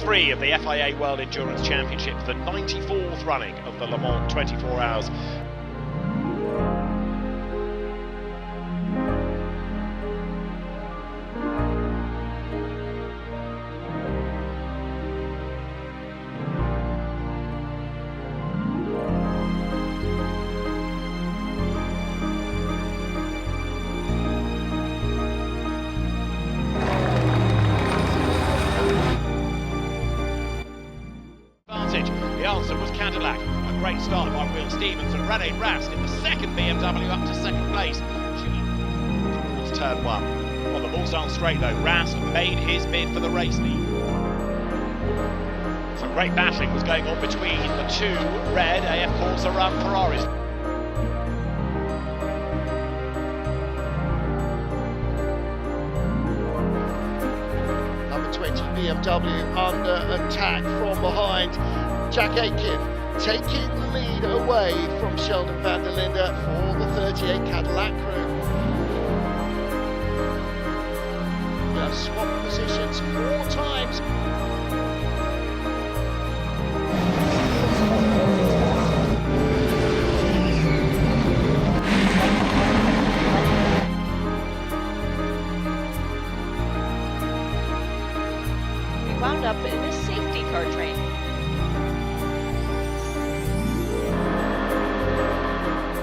3 of the FIA World Endurance Championship, the 94th running of the Le Mans 24 Hours. The answer was Cadillac. A great start by Will Stevens and René Rast in the second BMW up to second place. Towards turn 1. On the Lausanne straight though, Rast made his bid for the race lead. Some great battling was going on between the two red AF Corsa run Ferraris. Number 20 BMW under attack from behind. Jack Aitken taking the lead away from Sheldon van der Linde for the 38 Cadillac crew. We have swapped positions 4 times. We wound up in a safety car train.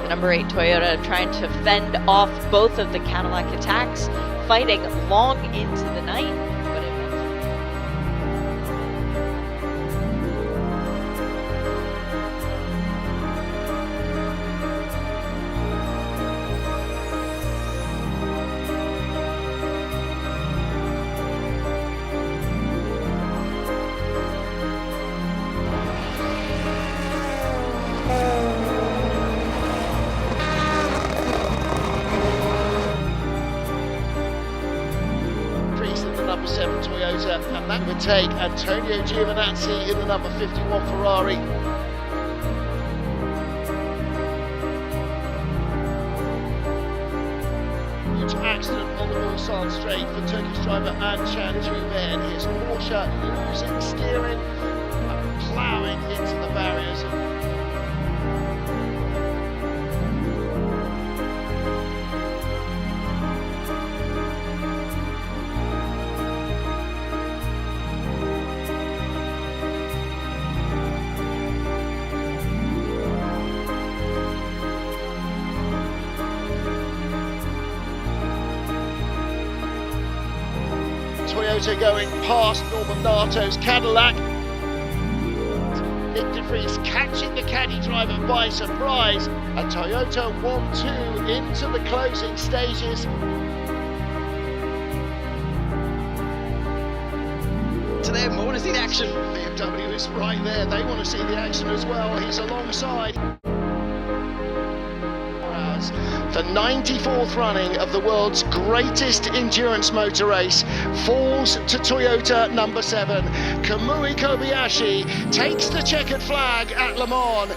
The number 8 Toyota trying to fend off both of the Cadillac attacks, fighting long into the night. But number 7 Toyota, and that would take Antonio Giovinazzi in the number 51 Ferrari. Huge accident on the Lausanne straight for Turkish driver Ancan Tumen. His Porsche losing steering and ploughing into the barriers. Toyota going past Norman Nato's Cadillac. Nick de Vries catching the Caddy driver by surprise. A Toyota 1-2 into the closing stages. To them, I want to see the action. BMW is right there. They want to see the action as well. He's alongside. The 94th running of the world's greatest endurance motor race falls to Toyota number 7. Kamui Kobayashi takes the checkered flag at Le Mans.